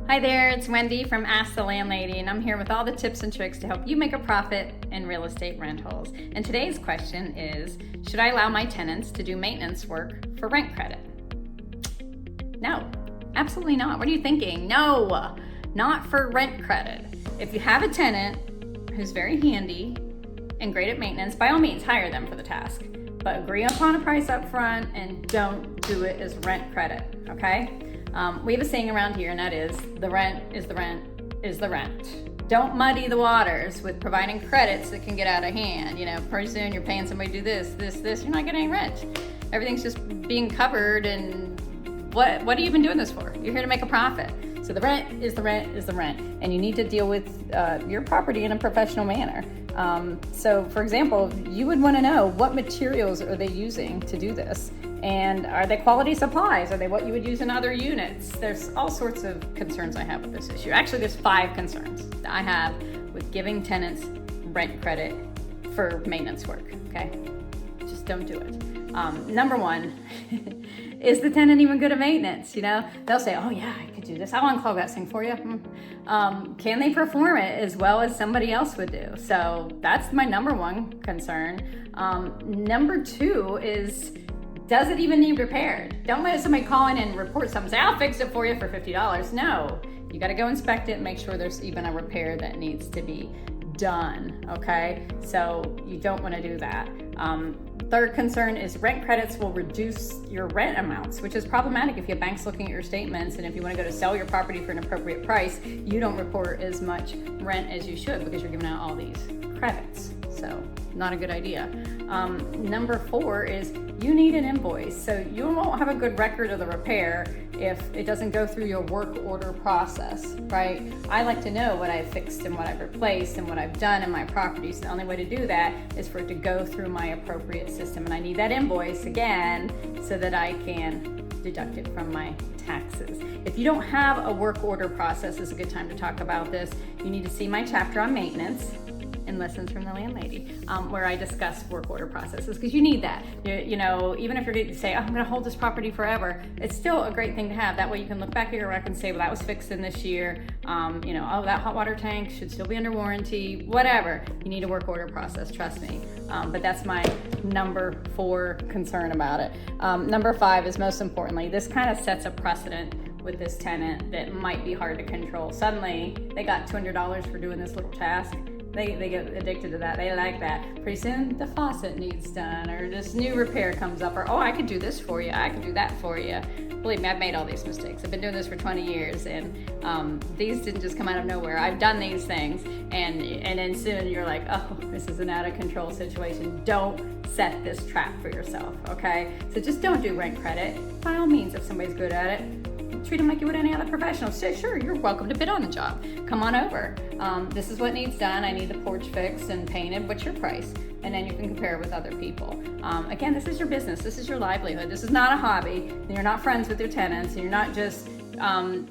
Hi there, it's Wendy from Ask the Landlady, and I'm here with all the tips and tricks to help you make a profit in real estate rentals. And today's question is, should I allow my tenants to do maintenance work for rent credit? No, absolutely not. What are you thinking? No, not for rent credit. If you have a tenant who's very handy and great at maintenance, by all means, hire them for the task. But agree upon a price up front and don't do it as rent credit, okay? We have a saying around here, and that is, the rent is the rent is the rent. Don't muddy the waters with providing credits that can get out of hand. You know, pretty soon you're paying somebody to do this, you're not getting any rent. Everything's just being covered, and what are you even doing this for? You're here to make a profit. So the rent is the rent is the rent, and you need to deal with your property in a professional manner. So for example, you would want to know what materials are they using to do this, and are they quality supplies? Are they what you would use in other units? There's all sorts of concerns I have with this issue. Actually, there's 5 concerns that I have with giving tenants rent credit for maintenance work, okay? Just don't do it. Number 1, is the tenant even good at maintenance? You know, they'll say, oh yeah, I could do this. I'll unclog that thing for you. Can they perform it as well as somebody else would do? So that's my number 1 concern. Number 2 is, does it even need repaired? Don't let somebody call in and report something, say, I'll fix it for you for $50. No, you gotta go inspect it and make sure there's even a repair that needs to be done, okay? So you don't wanna do that. Third concern is rent credits will reduce your rent amounts, which is problematic if you have banks looking at your statements, and if you want to go to sell your property for an appropriate price, you don't report as much rent as you should because you're giving out all these credits. So not a good idea. Number 4 is you need an invoice. So you won't have a good record of the repair if it doesn't go through your work order process, right? I like to know what I've fixed and what I've replaced and what I've done in my properties. The only way to do that is for it to go through my appropriate system. And I need that invoice again so that I can deduct it from my taxes. If you don't have a work order process, it's a good time to talk about this. You need to see my chapter on maintenance in Lessons from the Landlady, where I discuss work order processes, because you need that. You know, even if you're going to say, oh, I'm going to hold this property forever, it's still a great thing to have. That way you can look back at your record and say, well, that was fixed in this year. You know, oh, that hot water tank should still be under warranty, whatever. You need a work order process, trust me. But that's my number 4 concern about it. Number 5 is, most importantly, this kind of sets a precedent with this tenant that might be hard to control. Suddenly, they got $200 for doing this little task. They get addicted to that. They like that. Pretty soon the faucet needs done, or this new repair comes up, or oh, I could do this for you, I could do that for you. Believe me, I've made all these mistakes. I've been doing this for 20 years, and these didn't just come out of nowhere. I've done these things, and then soon you're like, oh, this is an out of control situation. Don't set this trap for yourself, okay? So just don't do rent credit. By all means, if somebody's good at it, treat them like you would any other professional. So sure, you're welcome to bid on the job. Come on over. This is what needs done. I need the porch fixed and painted. What's your price? And then you can compare it with other people. Again, this is your business. This is your livelihood. This is not a hobby. And you're not friends with your tenants. And you're not just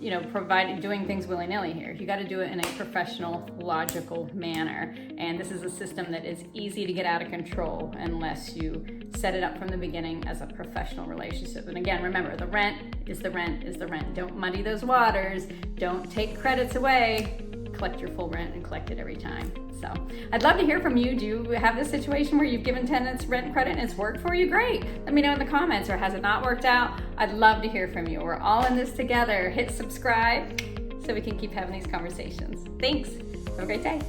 you know, doing things willy-nilly here. You got to do it in a professional, logical manner. And this is a system that is easy to get out of control unless you set it up from the beginning as a professional relationship. And again, remember, the rent is the rent is the rent. Don't muddy those waters. Don't take credits away. Collect your full rent and collect it every time. So I'd love to hear from you. Do you have this situation where you've given tenants rent credit and it's worked for you? Great. Let me know in the comments. Or has it not worked out? I'd love to hear from you. We're all in this together. Hit subscribe so we can keep having these conversations. Thanks. Have a great day.